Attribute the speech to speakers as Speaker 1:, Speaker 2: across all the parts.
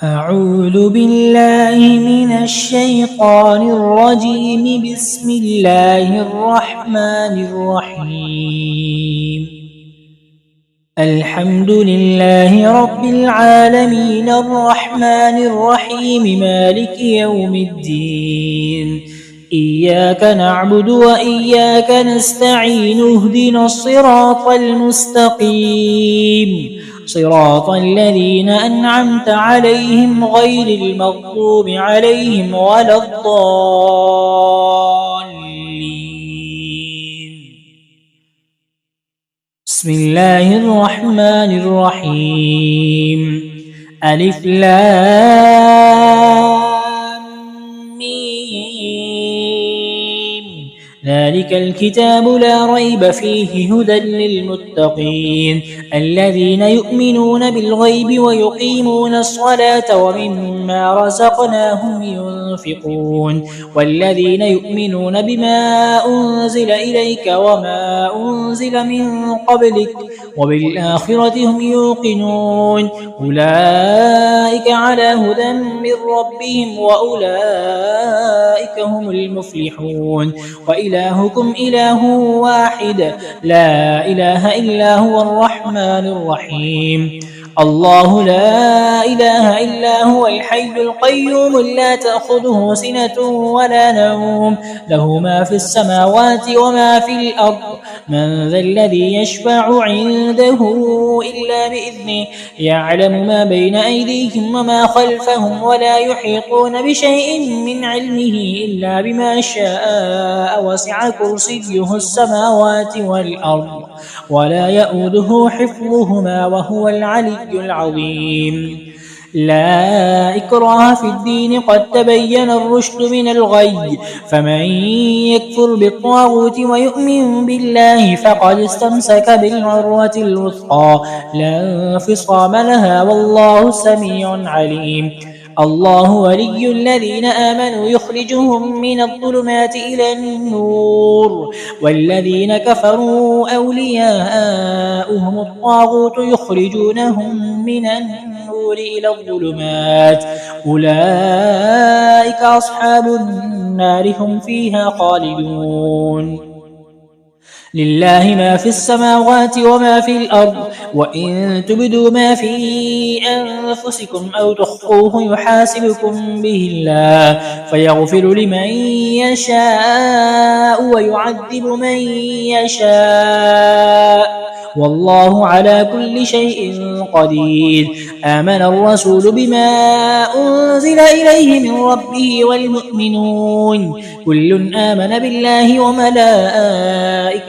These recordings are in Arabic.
Speaker 1: أعوذ بالله من الشيطان الرجيم. بسم الله الرحمن الرحيم. الحمد لله رب العالمين الرحمن الرحيم مالك يوم الدين. إياك نعبد وإياك نستعين. اهدنا الصراط المستقيم صراط الذين أنعمت عليهم غير المغضوب عليهم ولا الضالين. بسم الله الرحمن الرحيم. ألف لام ميم. ذلك الكتاب لا ريب فيه هدى للمتقين الذين يؤمنون بالغيب ويقيمون الصلاة ومما رزقناهم ينفقون والذين يؤمنون بما أنزل إليك وما أنزل من قبلك وبالآخرة هم يوقنون أولئك على هدى من ربهم وأولئك هم المفلحون. وإلهكم إله واحد لا إله إلا هو الرحمن الرحيم. الله لا إله إلا هو الحي القيوم لا تأخذه سنة ولا نوم له ما في السماوات وما في الأرض. من ذا الذي يشفع عنده إلا بإذنه يعلم ما بين أيديهم وما خلفهم ولا يحيطون بشيء من علمه إلا بما شاء وسع كرسيه السماوات والأرض ولا يؤوده حفظهما وهو العلي العظيم. لا إكراه في الدين قد تبين الرشد من الغي فمن يكفر بالطاغوت ويؤمن بالله فقد استمسك بالعروة الوثقى لا انفصام لها والله سميع عليم. الله ولي الذين آمنوا يخرجهم من الظلمات إلى النور والذين كفروا أولياؤهم الطاغوت يخرجونهم من النور إلى الظلمات أولئك أصحاب النار هم فيها خالدون. لله ما في السماوات وما في الأرض وإن تبدوا ما في أنفسكم أو تخفوه يحاسبكم به الله فيغفر لمن يشاء ويعذب من يشاء والله على كل شيء قدير. آمن الرسول بما أنزل إليه من ربه والمؤمنون كل آمن بالله وملائكته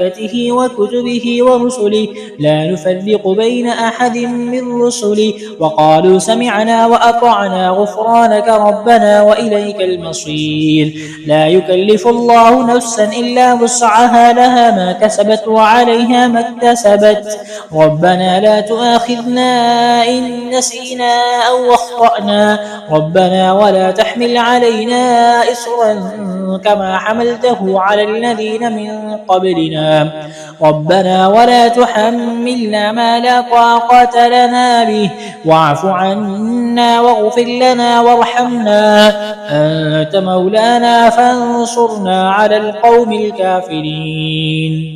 Speaker 1: وكتبه ورسله لا نفرق بين أحد من رسله وقالوا سمعنا وأطعنا غفرانك ربنا وإليك المصير. لا يكلف الله نفسا إلا وسعها لها ما كسبت وعليها ما اكتسبت ربنا لا تؤاخذنا إن نسينا أو أخطأنا ربنا ولا تحمل علينا إصرا كما حملته على الذين من قبلنا ربنا ولا تحملنا ما لا طاقة لنا به واعف عنا واغفر لنا وارحمنا أنت مولانا فانصرنا على القوم الكافرين.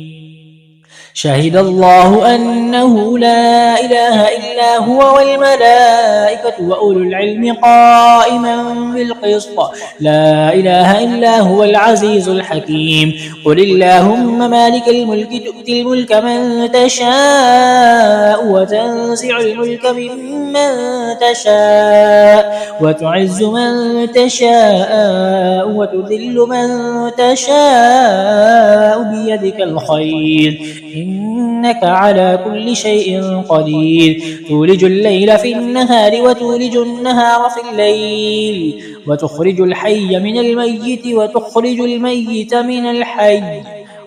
Speaker 1: شهد الله أنه لا إله إلا هو والملائكة وأولو العلم قائما بالقسط لا إله إلا هو العزيز الحكيم. قل اللهم مالك الملك تؤتي الملك من تشاء وتنزع الملك ممن تشاء وتعز من تشاء وتذل من تشاء بيدك الخير إنك على كل شيء قدير. تولج الليل في النهار وتولج النهار في الليل وتخرج الحي من الميت وتخرج الميت من الحي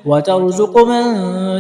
Speaker 1: وترزق من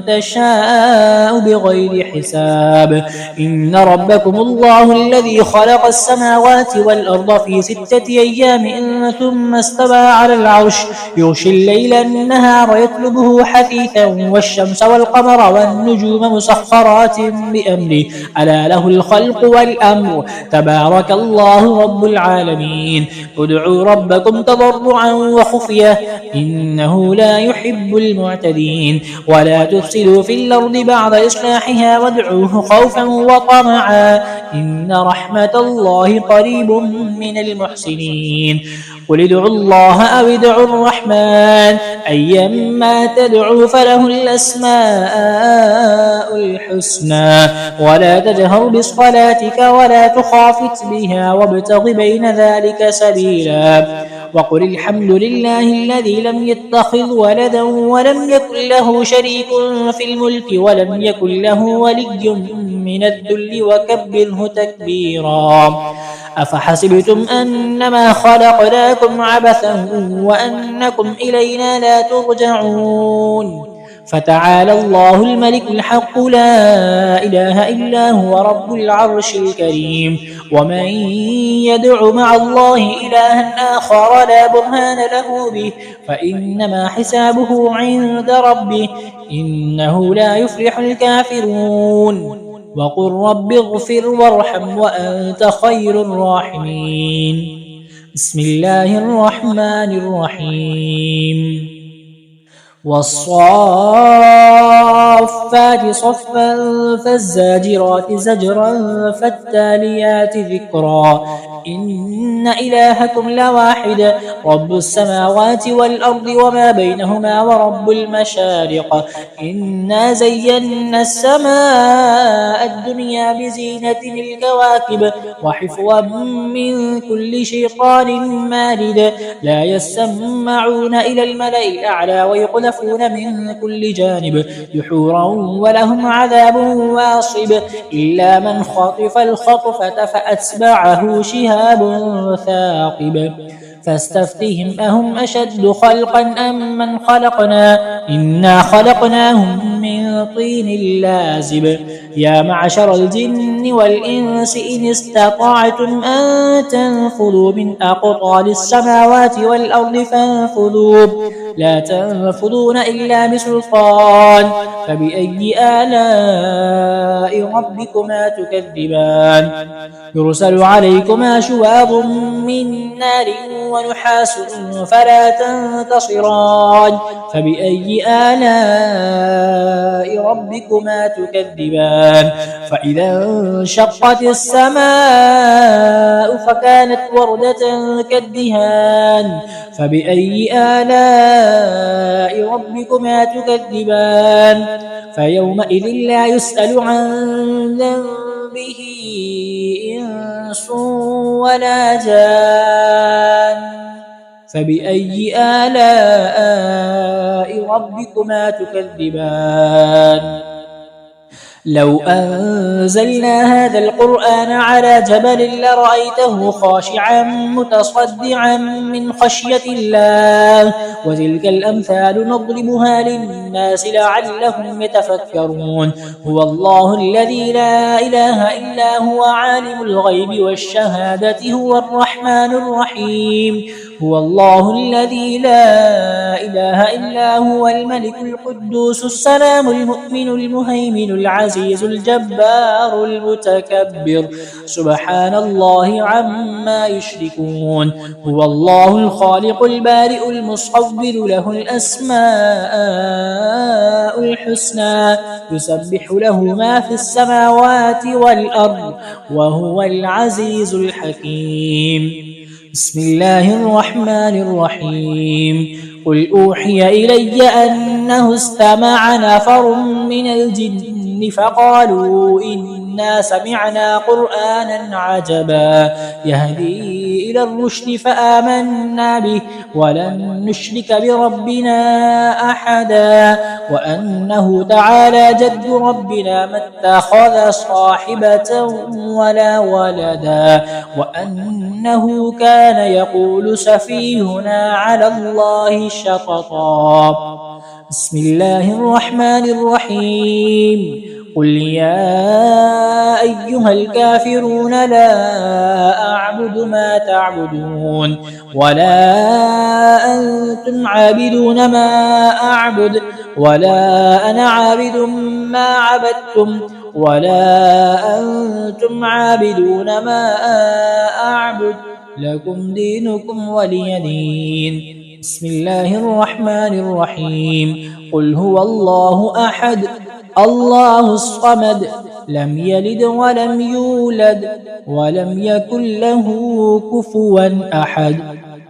Speaker 1: تشاء بغير حساب. إن ربكم الله الذي خلق السماوات والأرض في 6 أيام ثم استوى على العرش يغشي الليل النهار يطلبه حثيثا والشمس والقمر والنجوم مسخرات بأمره ألا له الخلق والأمر تبارك الله رب العالمين. ادعوا ربكم تضرعا وخفية إنه لا يحب المعتدين. ولا تفسدوا في الأرض بعد إصلاحها وادعوه خوفا وطمعا إن رحمة الله قريب من المحسنين. قل ادعوا الله أو ادعوا الرحمن أيما تدعوا فله الأسماء الحسنى ولا تجهر بصلاتك ولا تخافت بها وابتغ بين ذلك سبيلا. وقل الحمد لله الذي لم يتخذ ولدا ولم يكن له شريك في الملك ولم يكن له ولي من الذل وكبره تكبيرا. أفحسبتم أنما خلقناكم عبثا وأنكم إلينا لا ترجعون فتعالى الله الملك الحق لا إله إلا هو رب العرش الكريم. ومن يدع مع الله إلها آخر لا برهان له به فإنما حسابه عند ربه إنه لا يفلح الكافرون. وقل رب اغفر وارحم وأنت خير الراحمين. بسم الله الرحمن الرحيم. والصافات صفا فالزاجرات زجرا فالتاليات ذكرا إن إلهكم لواحد رب السماوات والأرض وما بينهما ورب المشارق. إنا زينا السماء الدنيا بزينة الكواكب وحفظا من كل شيطان مارد لا يسمعون إلى الملأ الأعلى ويقذفون من كل جانب دحورا ولهم عذاب واصب إلا من خطف الخطفة فأتبعه شهاب ثاقب. فاستفتهم أهم أشد خلقا أم من خلقنا إنا خلقناهم من طين لازب. يا معشر الجن والإنس إن استطعتم أن تنفذوا من أقطار السماوات والأرض فانفذوا لا تنفذون إلا بسلطان. فبأي آلاء ربكما تكذبان يرسل عليكما شواظ من نار ونحاس فلا تنتصران. فبأي آلاء ربكما تكذبان. فإذا انشقت السماء فكانت وردة كالدهان. فبأي آلاء ربكما تكذبان. فيومئذ لا يسأل عن ذنبه إنس ولا جان. فبأي آلاء ربكما تكذبان. لو أنزلنا هذا القرآن على جبل لرأيته خاشعا متصدعا من خشية الله وتلك الأمثال نضربها للناس لعلهم يتفكرون. هو الله الذي لا إله إلا هو عالم الغيب والشهادة هو الرحمن الرحيم. هو الله الذي لا إله إلا هو الملك القدوس السلام المؤمن المهيمن العزيز الجبار المتكبر سبحان الله عما يشركون. هو الله الخالق البارئ المصور له الأسماء الحسنى يسبح له ما في السماوات والأرض وهو العزيز الحكيم. بسم الله الرحمن الرحيم. قل أوحي إلي أنه استمع نفر من الجن فقالوا إنا سمعنا قرآنا عجبا يهدي إلى الرشد فآمنا به ولن نشرك بربنا أحدا وأنه تعالى جد ربنا ما اتخذ صاحبة ولا ولدا وأنه كان يقول سفيهنا على الله شططا. بسم الله الرحمن الرحيم قل يا أيها الكافرون لا أعبد ما تعبدون ولا أنتم عابدون ما أعبد ولا أنا عابد ما عبدتم ولا أنتم عابدون ما أعبد لكم دينكم ولي دين. بسم الله الرحمن الرحيم قل هو الله أحد الله الصمد لم يلد ولم يولد ولم يكن له كفوا أحد.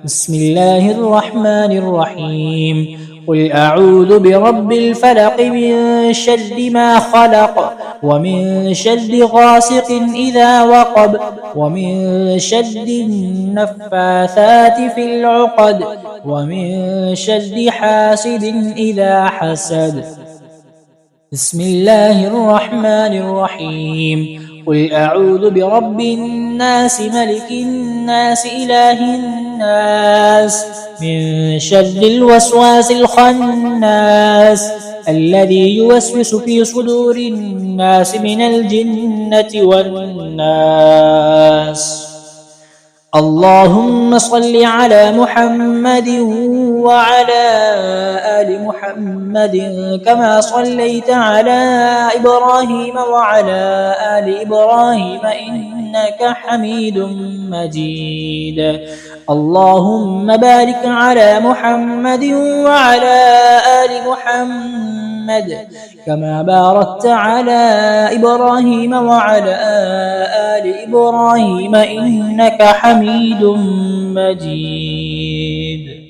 Speaker 1: بسم الله الرحمن الرحيم قل أعوذ برب الفلق من شر ما خلق ومن شر غاسق إذا وقب ومن شر النفاثات في العقد ومن شر حاسد إذا حسد. بسم الله الرحمن الرحيم قل أعوذ برب الناس ملك الناس إله الناس من شر الوسواس الخناس الذي يوسوس في صدور الناس من الجنة والناس. اللهم صل على محمد وعلى آل محمد كما صليت على إبراهيم وعلى آل إبراهيم إنك حميد مجيد. اللهم بارك على محمد وعلى آل محمد كما باركت على إبراهيم وعلى آل إبراهيم إنك حميد مجيد.